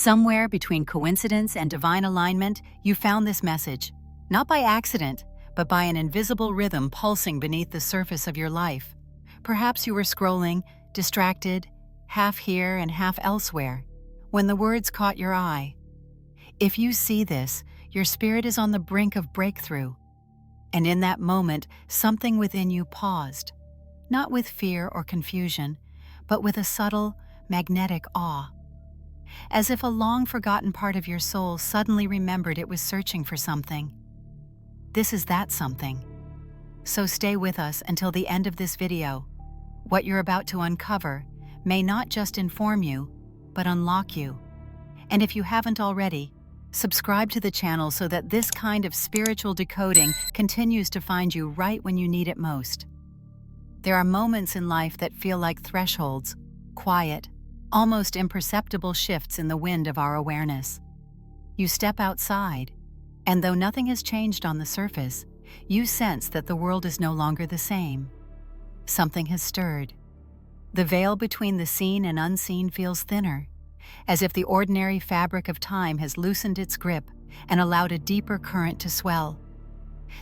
Somewhere between coincidence and divine alignment, you found this message, not by accident, but by an invisible rhythm pulsing beneath the surface of your life. Perhaps you were scrolling, distracted, half here and half elsewhere, when the words caught your eye. If you see this, your spirit is on the brink of breakthrough. And in that moment, something within you paused, not with fear or confusion, but with a subtle, magnetic awe. As if a long-forgotten part of your soul suddenly remembered it was searching for something. This is that something. So stay with us until the end of this video. What you're about to uncover may not just inform you, but unlock you. And if you haven't already, subscribe to the channel so that this kind of spiritual decoding continues to find you right when you need it most. There are moments in life that feel like thresholds, quiet, almost imperceptible shifts in the wind of our awareness. You step outside, and though nothing has changed on the surface, you sense that the world is no longer the same. Something has stirred. The veil between the seen and unseen feels thinner, as if the ordinary fabric of time has loosened its grip and allowed a deeper current to swell.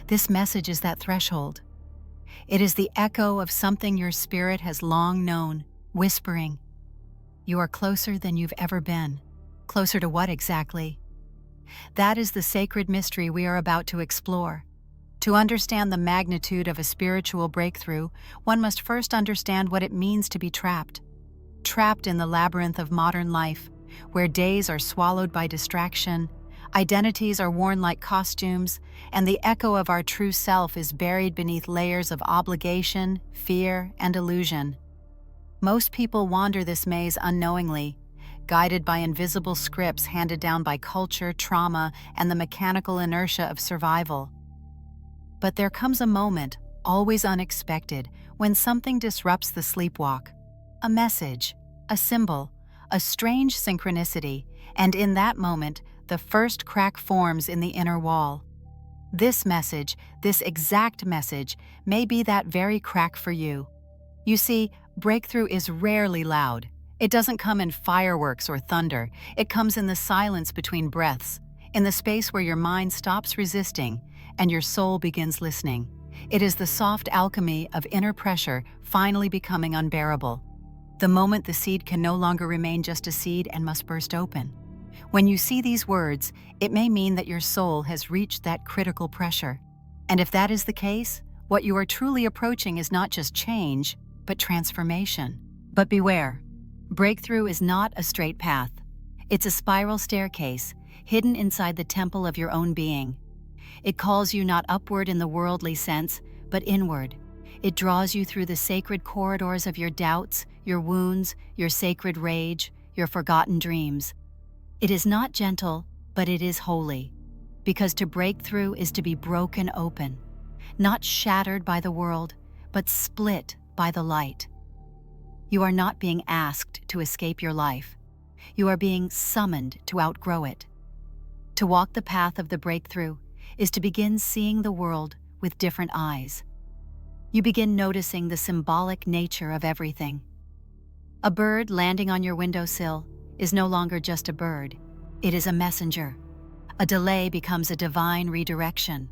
This message is that threshold. It is the echo of something your spirit has long known, whispering, "You are closer than you've ever been." Closer to what exactly? That is the sacred mystery we are about to explore. To understand the magnitude of a spiritual breakthrough, one must first understand what it means to be trapped. Trapped in the labyrinth of modern life, where days are swallowed by distraction, identities are worn like costumes, and the echo of our true self is buried beneath layers of obligation, fear, and illusion. Most people wander this maze unknowingly, guided by invisible scripts handed down by culture, trauma, and the mechanical inertia of survival. But there comes a moment, always unexpected, when something disrupts the sleepwalk. A message, a symbol, a strange synchronicity, and in that moment, the first crack forms in the inner wall. This message, this exact message, may be that very crack for you. You see, breakthrough is rarely loud. It doesn't come in fireworks or thunder. It comes in the silence between breaths, in the space where your mind stops resisting and your soul begins listening. It is the soft alchemy of inner pressure finally becoming unbearable. The moment the seed can no longer remain just a seed and must burst open. When you see these words, it may mean that your soul has reached that critical pressure. And if that is the case, what you are truly approaching is not just change, but transformation. But beware, breakthrough is not a straight path. It's a spiral staircase, hidden inside the temple of your own being. It calls you not upward in the worldly sense, but inward. It draws you through the sacred corridors of your doubts, your wounds, your sacred rage, your forgotten dreams. It is not gentle, but it is holy, because to break through is to be broken open, not shattered by the world, but split by the light. You are not being asked to escape your life. You are being summoned to outgrow it. To walk the path of the breakthrough is to begin seeing the world with different eyes. You begin noticing the symbolic nature of everything. A bird landing on your windowsill is no longer just a bird. It is a messenger. A delay becomes a divine redirection.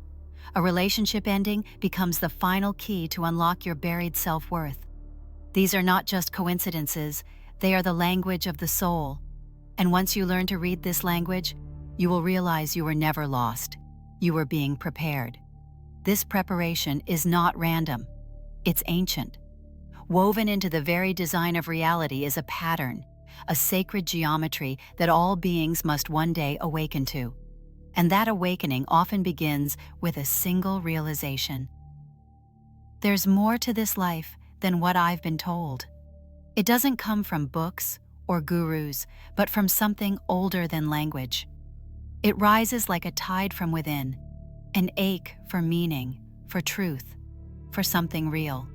A relationship ending becomes the final key to unlock your buried self-worth. These are not just coincidences, they are the language of the soul. And once you learn to read this language, you will realize you were never lost. You were being prepared. This preparation is not random. It's ancient. Woven into the very design of reality is a pattern, a sacred geometry that all beings must one day awaken to. And that awakening often begins with a single realization. There's more to this life than what I've been told. It doesn't come from books or gurus, but from something older than language. It rises like a tide from within, an ache for meaning, for truth, for something real.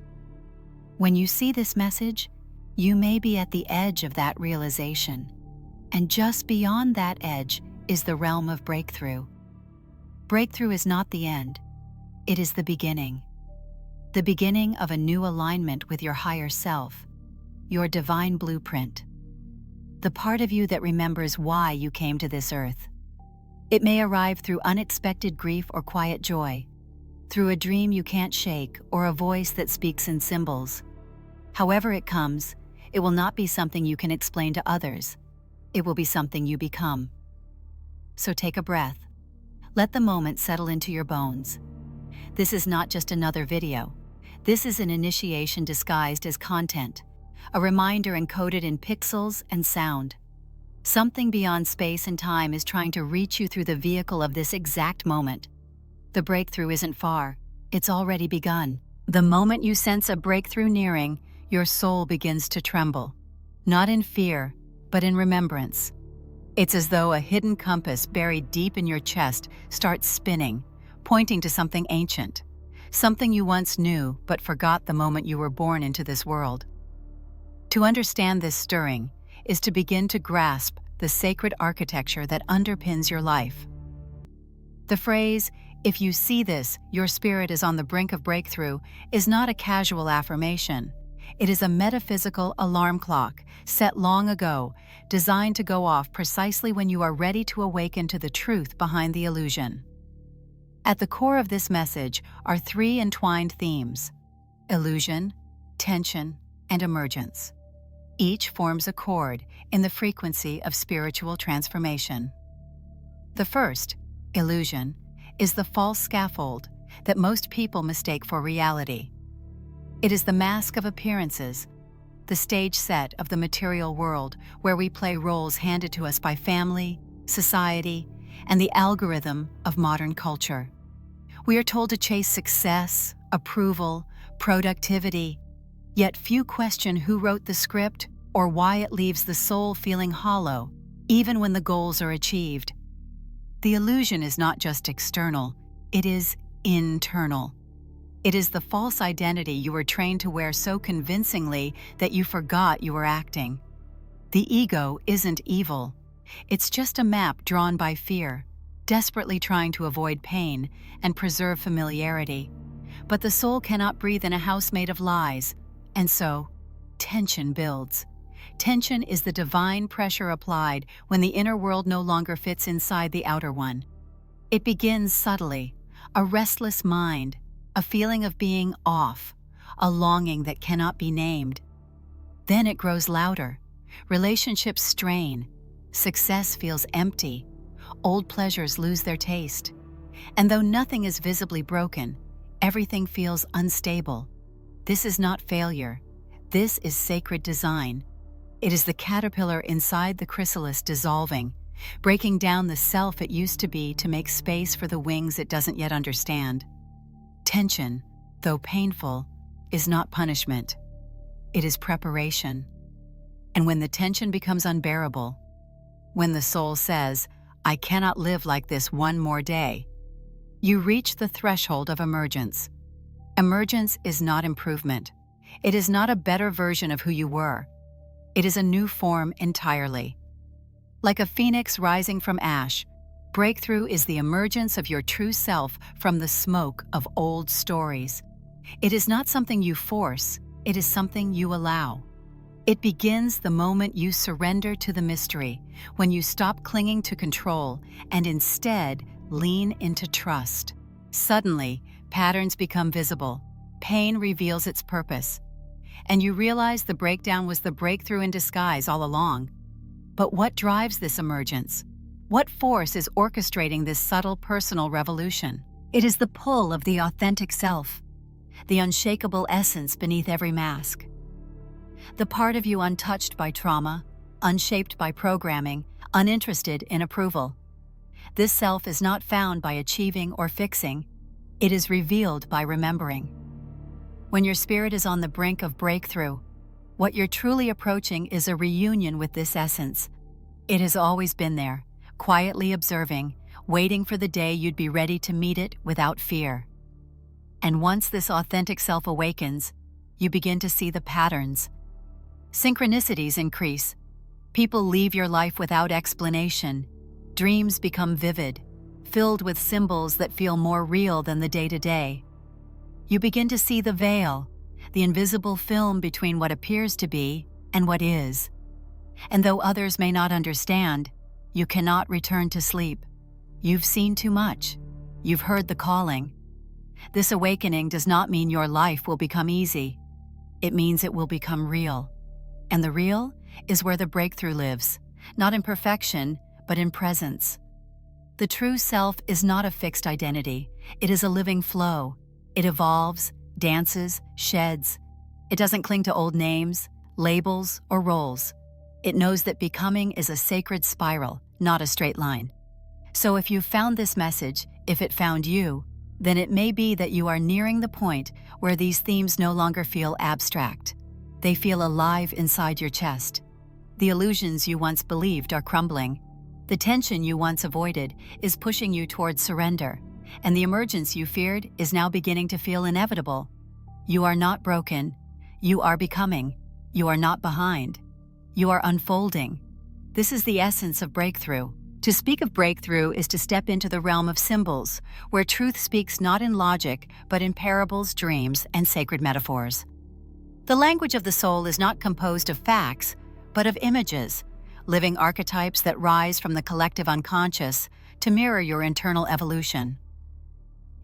When you see this message, you may be at the edge of that realization, and just beyond that edge is the realm of breakthrough. Breakthrough is not the end, it is the beginning of a new alignment with your higher self, your divine blueprint. the part of you that remembers why you came to this earth. It may arrive through unexpected grief or quiet joy, through a dream you can't shake or a voice that speaks in symbols. However it comes, it will not be something you can explain to others. It will be something you become. So take a breath. Let the moment settle into your bones. This is not just another video. This is an initiation disguised as content, a reminder encoded in pixels and sound. Something beyond space and time is trying to reach you through the vehicle of this exact moment. The breakthrough isn't far. It's already begun. The moment you sense a breakthrough nearing, your soul begins to tremble. Not in fear, but in remembrance. It's as though a hidden compass buried deep in your chest starts spinning, pointing to something ancient, something you once knew but forgot the moment you were born into this world. To understand this stirring is to begin to grasp the sacred architecture that underpins your life. The phrase, "If you see this, your spirit is on the brink of breakthrough," is not a casual affirmation. It is a metaphysical alarm clock set long ago, designed to go off precisely when you are ready to awaken to the truth behind the illusion. At the core of this message are three entwined themes: illusion, tension, and emergence. Each forms a chord in the frequency of spiritual transformation. The first, illusion, is the false scaffold that most people mistake for reality. It is the mask of appearances, the stage set of the material world where we play roles handed to us by family, society, and the algorithm of modern culture. We are told to chase success, approval, productivity, yet few question who wrote the script or why it leaves the soul feeling hollow, even when the goals are achieved. The illusion is not just external, it is internal. It is the false identity you were trained to wear so convincingly that you forgot you were acting. The ego isn't evil. It's just a map drawn by fear, desperately trying to avoid pain and preserve familiarity. But the soul cannot breathe in a house made of lies, and so tension builds. Tension is the divine pressure applied when the inner world no longer fits inside the outer one. It begins subtly, a restless mind, a feeling of being off, a longing that cannot be named. Then it grows louder. Relationships strain. Success feels empty. Old pleasures lose their taste. And though nothing is visibly broken, everything feels unstable. This is not failure. This is sacred design. It is the caterpillar inside the chrysalis dissolving, breaking down the self it used to be to make space for the wings it doesn't yet understand. Tension, though painful, is not punishment. It is preparation. And when the tension becomes unbearable, when the soul says, "I cannot live like this one more day," you reach the threshold of emergence. Emergence is not improvement. It is not a better version of who you were. It is a new form entirely. Like a phoenix rising from ash, breakthrough is the emergence of your true self from the smoke of old stories. It is not something you force, it is something you allow. It begins the moment you surrender to the mystery, when you stop clinging to control and instead lean into trust. Suddenly, patterns become visible, pain reveals its purpose, and you realize the breakdown was the breakthrough in disguise all along. But what drives this emergence? What force is orchestrating this subtle personal revolution? It is the pull of the authentic self, the unshakable essence beneath every mask. The part of you untouched by trauma, unshaped by programming, uninterested in approval. This self is not found by achieving or fixing, it is revealed by remembering. When your spirit is on the brink of breakthrough, what you're truly approaching is a reunion with this essence. It has always been there, quietly observing, waiting for the day you'd be ready to meet it without fear. And once this authentic self awakens, you begin to see the patterns. Synchronicities increase. People leave your life without explanation. Dreams become vivid, filled with symbols that feel more real than the day-to-day. You begin to see the veil, the invisible film between what appears to be and what is. And though others may not understand, you cannot return to sleep. You've seen too much. You've heard the calling. This awakening does not mean your life will become easy. It means it will become real. And the real is where the breakthrough lives, not in perfection, but in presence. The true self is not a fixed identity. It is a living flow. It evolves, dances, sheds. It doesn't cling to old names, labels, or roles. It knows that becoming is a sacred spiral, not a straight line. So if you found this message, if it found you, then it may be that you are nearing the point where these themes no longer feel abstract. They feel alive inside your chest. The illusions you once believed are crumbling. The tension you once avoided is pushing you towards surrender, and the emergence you feared is now beginning to feel inevitable. You are not broken. You are becoming. You are not behind. You are unfolding. This is the essence of breakthrough. To speak of breakthrough is to step into the realm of symbols, where truth speaks not in logic, but in parables, dreams, and sacred metaphors. The language of the soul is not composed of facts, but of images, living archetypes that rise from the collective unconscious to mirror your internal evolution.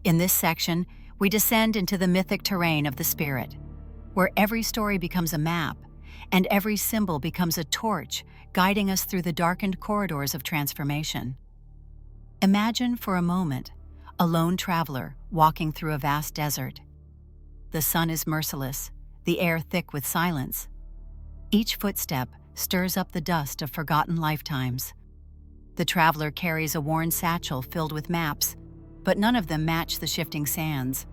In this section, we descend into the mythic terrain of the spirit, where every story becomes a map, and every symbol becomes a torch guiding us through the darkened corridors of transformation. Imagine for a moment a lone traveler walking through a vast desert. The sun is merciless, the air thick with silence. Each footstep stirs up the dust of forgotten lifetimes. The traveler carries a worn satchel filled with maps, but none of them match the shifting sands.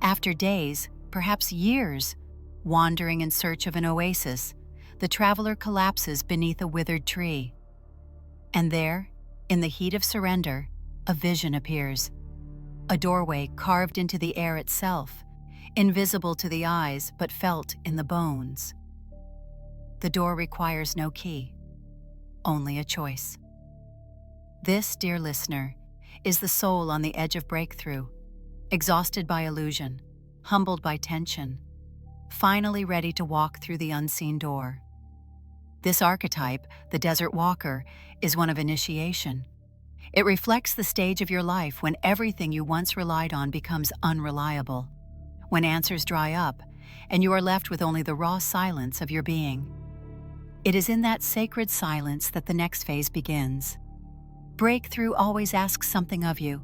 After days, perhaps years, wandering in search of an oasis, the traveler collapses beneath a withered tree. And there, in the heat of surrender, a vision appears. A doorway carved into the air itself, invisible to the eyes but felt in the bones. The door requires no key, only a choice. This, dear listener, is the soul on the edge of breakthrough, exhausted by illusion, humbled by tension, finally ready to walk through the unseen door. This archetype, the desert walker, is one of initiation. It reflects the stage of your life when everything you once relied on becomes unreliable, when answers dry up, and you are left with only the raw silence of your being. It is in that sacred silence that the next phase begins. Breakthrough always asks something of you.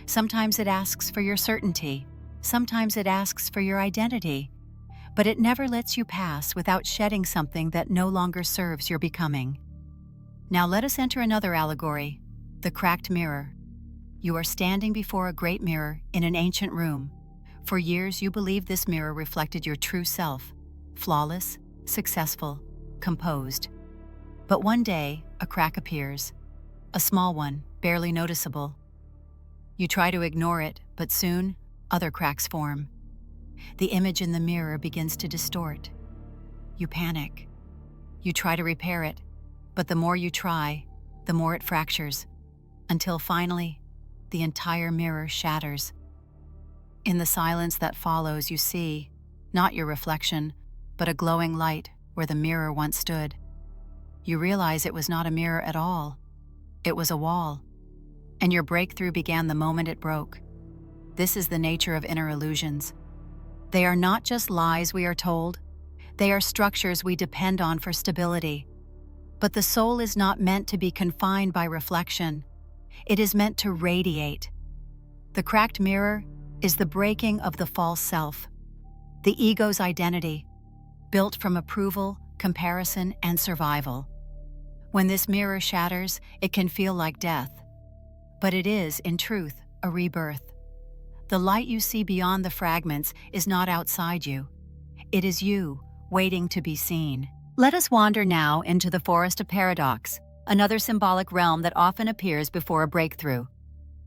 Sometimes it asks for your certainty. Sometimes it asks for your identity. But it never lets you pass without shedding something that no longer serves your becoming. Now let us enter another allegory, the cracked mirror. You are standing before a great mirror in an ancient room. For years you believed this mirror reflected your true self, flawless, successful, composed. But one day, a crack appears, a small one, barely noticeable. You try to ignore it, but soon, other cracks form. The image in the mirror begins to distort. You panic. You try to repair it, but the more you try, the more it fractures, until finally, the entire mirror shatters. In the silence that follows, you see, not your reflection, but a glowing light where the mirror once stood. You realize it was not a mirror at all. It was a wall. And your breakthrough began the moment it broke. This is the nature of inner illusions. They are not just lies we are told. They are structures we depend on for stability. But the soul is not meant to be confined by reflection. It is meant to radiate. The cracked mirror is the breaking of the false self, the ego's identity, built from approval, comparison, and survival. When this mirror shatters, it can feel like death. But it is, in truth, a rebirth. The light you see beyond the fragments is not outside you. It is you, waiting to be seen. Let us wander now into the forest of paradox, another symbolic realm that often appears before a breakthrough.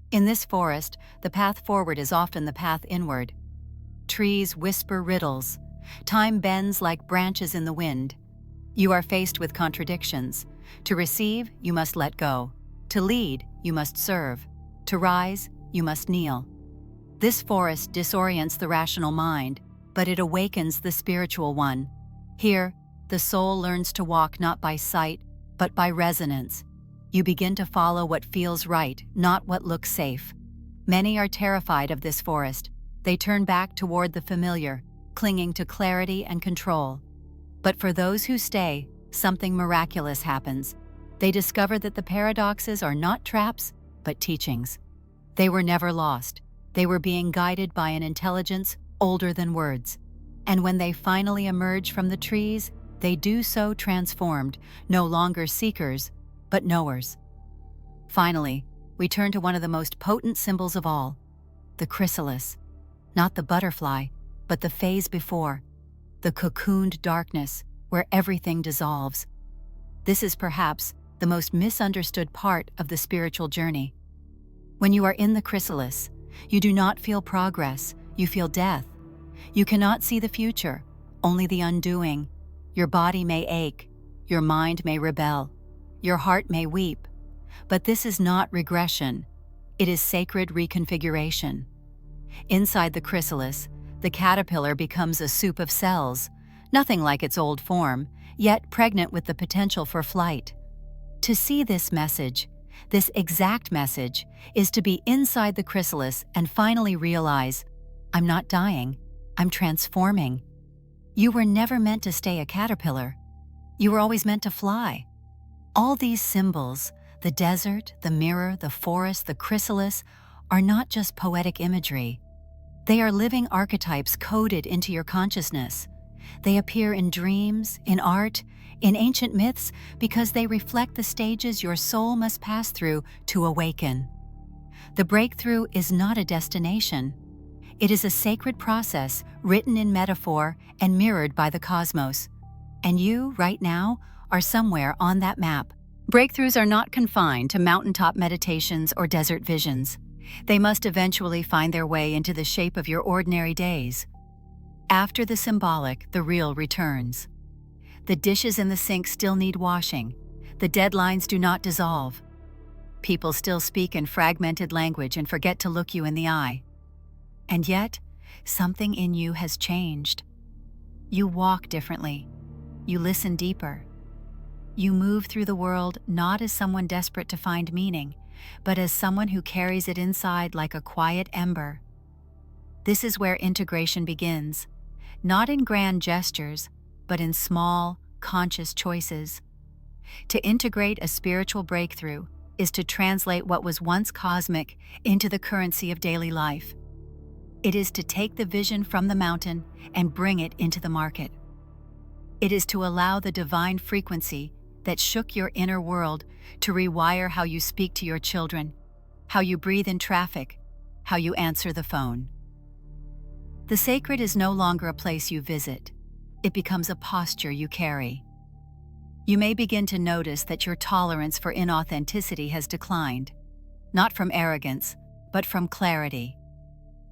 In this forest, the path forward is often the path inward. Trees whisper riddles. Time bends like branches in the wind. You are faced with contradictions. To receive, you must let go. To lead, you must serve. To rise, you must kneel. This forest disorients the rational mind, but it awakens the spiritual one. Here, the soul learns to walk not by sight, but by resonance. You begin to follow what feels right, not what looks safe. Many are terrified of this forest. They turn back toward the familiar, clinging to clarity and control. But for those who stay, something miraculous happens. They discover that the paradoxes are not traps, but teachings. They were never lost. They were being guided by an intelligence older than words. And when they finally emerge from the trees, they do so transformed, no longer seekers, but knowers. Finally, we turn to one of the most potent symbols of all, the chrysalis. Not the butterfly, but the phase before, the cocooned darkness where everything dissolves. This is perhaps the most misunderstood part of the spiritual journey. When you are in the chrysalis, you do not feel progress, you feel death. You cannot see the future, only the undoing. Your body may ache, your mind may rebel, your heart may weep. But this is not regression, it is sacred reconfiguration. Inside the chrysalis, the caterpillar becomes a soup of cells, nothing like its old form, yet pregnant with the potential for flight. To see this message, this exact message, is to be inside the chrysalis and finally realize, I'm not dying, I'm transforming. You were never meant to stay a caterpillar. You were always meant to fly. All these symbols, the desert, the mirror, the forest, the chrysalis, are not just poetic imagery. They are living archetypes coded into your consciousness. They appear in dreams, in art, in ancient myths because they reflect the stages your soul must pass through to awaken. The breakthrough is not a destination. It is a sacred process written in metaphor and mirrored by the cosmos. And you, right now, are somewhere on that map. Breakthroughs are not confined to mountaintop meditations or desert visions. They must eventually find their way into the shape of your ordinary days. After the symbolic, the real returns. The dishes in the sink still need washing. The deadlines do not dissolve. People still speak in fragmented language and forget to look you in the eye. And yet, something in you has changed. You walk differently. You listen deeper. You move through the world not as someone desperate to find meaning, but as someone who carries it inside like a quiet ember. This is where integration begins, not in grand gestures, but in small, conscious choices. To integrate a spiritual breakthrough is to translate what was once cosmic into the currency of daily life. It is to take the vision from the mountain and bring it into the market. It is to allow the divine frequency that shook your inner world to rewire how you speak to your children, how you breathe in traffic, how you answer the phone. The sacred is no longer a place you visit. It becomes a posture you carry. You may begin to notice that your tolerance for inauthenticity has declined, not from arrogance, but from clarity.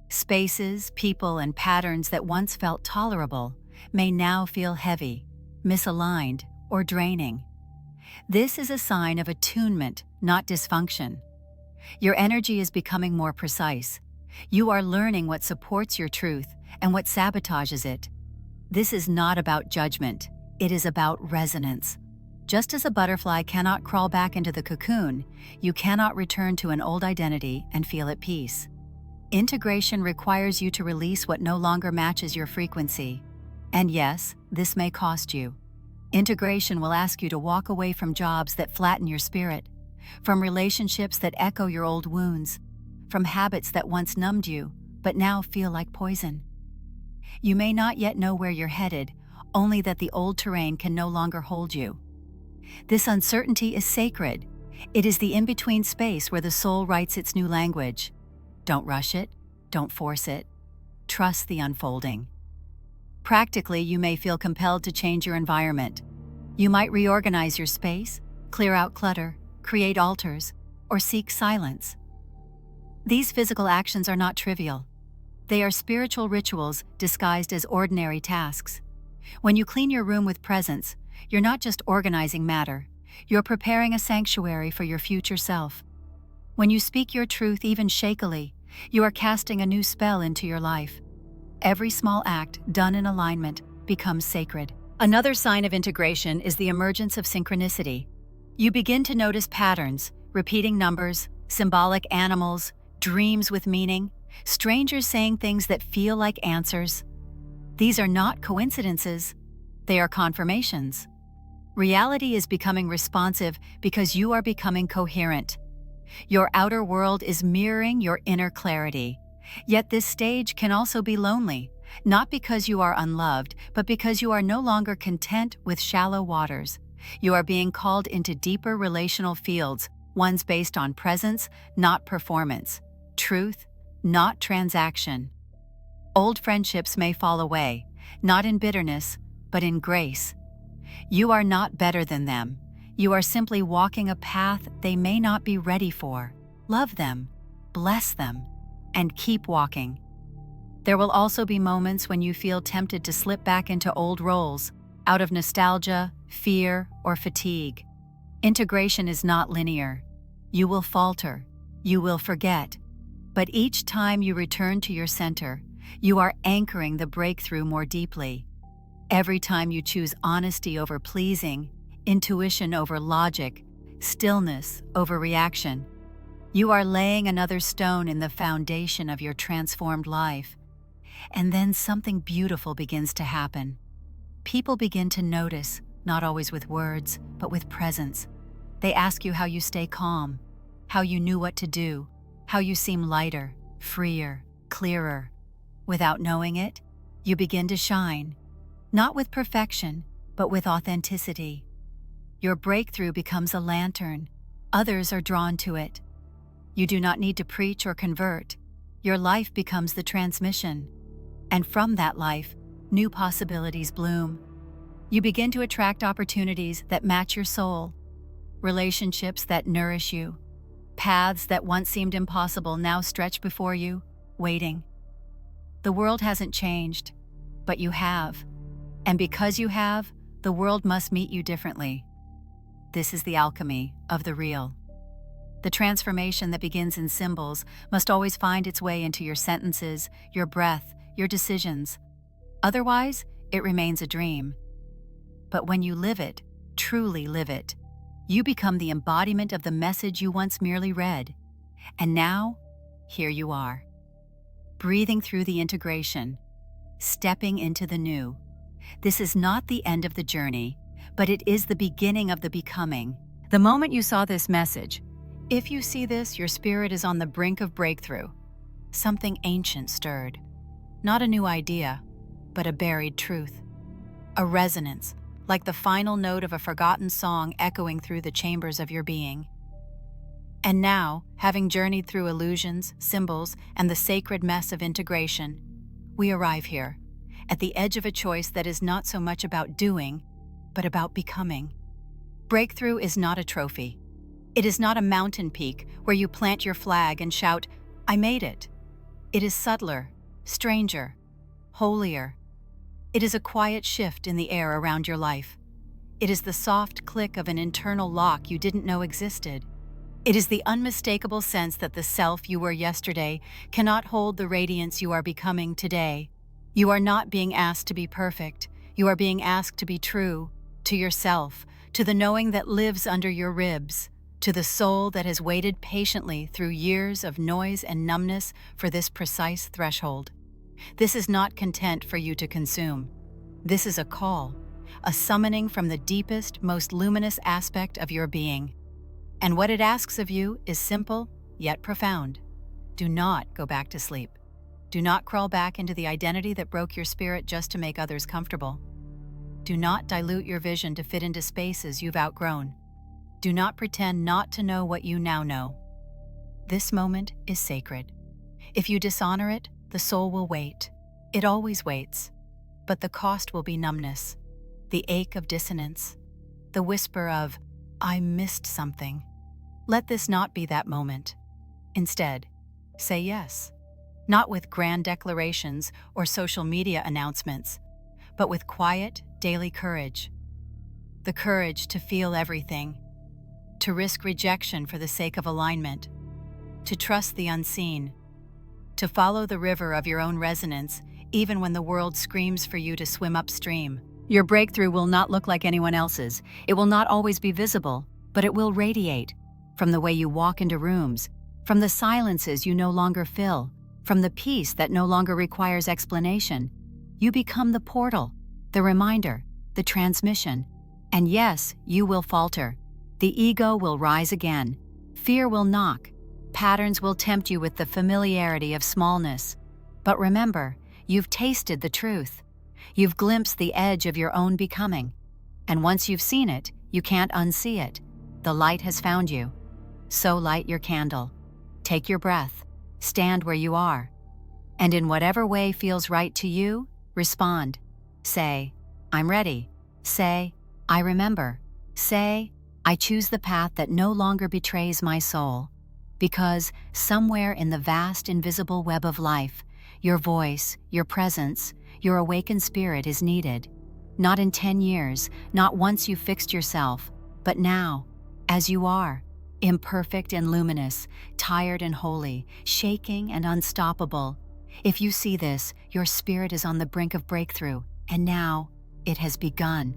Spaces, people, and patterns that once felt tolerable may now feel heavy, misaligned, or draining. This is a sign of attunement, not dysfunction. Your energy is becoming more precise. You are learning what supports your truth and what sabotages it. This is not about judgment, it is about resonance. Just as a butterfly cannot crawl back into the cocoon, you cannot return to an old identity and feel at peace. Integration requires you to release what no longer matches your frequency. And yes, this may cost you. Integration will ask you to walk away from jobs that flatten your spirit, from relationships that echo your old wounds, from habits that once numbed you, but now feel like poison. You may not yet know where you're headed, only that the old terrain can no longer hold you. This uncertainty is sacred. It is the in-between space where the soul writes its new language. Don't rush it, don't force it. Trust the unfolding. Practically, you may feel compelled to change your environment. You might reorganize your space, clear out clutter, create altars, or seek silence. These physical actions are not trivial. They are spiritual rituals disguised as ordinary tasks. When you clean your room with presence, you're not just organizing matter, you're preparing a sanctuary for your future self. When you speak your truth even shakily, you are casting a new spell into your life. Every small act done in alignment becomes sacred. Another sign of integration is the emergence of synchronicity. You begin to notice patterns, repeating numbers, symbolic animals, dreams with meaning, strangers saying things that feel like answers. These are not coincidences, they are confirmations. Reality is becoming responsive because you are becoming coherent. Your outer world is mirroring your inner clarity. Yet this stage can also be lonely, not because you are unloved, but because you are no longer content with shallow waters. You are being called into deeper relational fields, ones based on presence, not performance, truth, not transaction. Old friendships may fall away, not in bitterness, but in grace. You are not better than them. You are simply walking a path they may not be ready for. Love them, bless them, and keep walking. There will also be moments when you feel tempted to slip back into old roles, out of nostalgia, fear, or fatigue. Integration is not linear. You will falter, you will forget. But each time you return to your center, you are anchoring the breakthrough more deeply. Every time you choose honesty over pleasing, intuition over logic, stillness over reaction, you are laying another stone in the foundation of your transformed life. And then something beautiful begins to happen. People begin to notice, not always with words, but with presence. They ask you how you stay calm, how you knew what to do, how you seem lighter, freer, clearer. Without knowing it, you begin to shine, not with perfection, but with authenticity. Your breakthrough becomes a lantern. Others are drawn to it. You do not need to preach or convert. Your life becomes the transmission. And from that life, new possibilities bloom. You begin to attract opportunities that match your soul, relationships that nourish you, paths that once seemed impossible now stretch before you, waiting. The world hasn't changed, but you have. And because you have, the world must meet you differently. This is the alchemy of the real. The transformation that begins in symbols must always find its way into your sentences, your breath, your decisions. Otherwise, it remains a dream. But when you live it, truly live it, you become the embodiment of the message you once merely read. And now, here you are, breathing through the integration, stepping into the new. This is not the end of the journey, but it is the beginning of the becoming. The moment you saw this message, if you see this, your spirit is on the brink of breakthrough. Something ancient stirred. Not a new idea, but a buried truth. A resonance, like the final note of a forgotten song echoing through the chambers of your being. And now, having journeyed through illusions, symbols, and the sacred mess of integration, we arrive here, at the edge of a choice that is not so much about doing, but about becoming. Breakthrough is not a trophy. It is not a mountain peak where you plant your flag and shout, "I made it." It is subtler, stranger, holier. It is a quiet shift in the air around your life. It is the soft click of an internal lock you didn't know existed. It is the unmistakable sense that the self you were yesterday cannot hold the radiance you are becoming today. You are not being asked to be perfect. You are being asked to be true, to yourself, to the knowing that lives under your ribs, to the soul that has waited patiently through years of noise and numbness for this precise threshold. This is not content for you to consume. This is a call, a summoning from the deepest, most luminous aspect of your being. And what it asks of you is simple, yet profound. Do not go back to sleep. Do not crawl back into the identity that broke your spirit just to make others comfortable. Do not dilute your vision to fit into spaces you've outgrown. Do not pretend not to know what you now know. This moment is sacred. If you dishonor it, the soul will wait. It always waits. But the cost will be numbness, the ache of dissonance, the whisper of, "I missed something." Let this not be that moment. Instead, say yes. Not with grand declarations or social media announcements, but with quiet, daily courage. The courage to feel everything, to risk rejection for the sake of alignment, to trust the unseen, to follow the river of your own resonance even when the world screams for you to swim upstream. Your breakthrough will not look like anyone else's. It will not always be visible, but it will radiate from the way you walk into rooms, from the silences you no longer fill, from the peace that no longer requires explanation. You become the portal, the reminder, the transmission. And yes, you will falter. The ego will rise again. Fear will knock. Patterns will tempt you with the familiarity of smallness. But remember, you've tasted the truth. You've glimpsed the edge of your own becoming. And once you've seen it, you can't unsee it. The light has found you. So light your candle. Take your breath. Stand where you are. And in whatever way feels right to you, respond. Say, I'm ready. Say, I remember. Say, I choose the path that no longer betrays my soul. Because somewhere in the vast invisible web of life, your voice, your presence, your awakened spirit is needed. Not in 10 years, not once you've fixed yourself, but now, as you are, imperfect and luminous, tired and holy, shaking and unstoppable. If you see this, your spirit is on the brink of breakthrough, and now it has begun.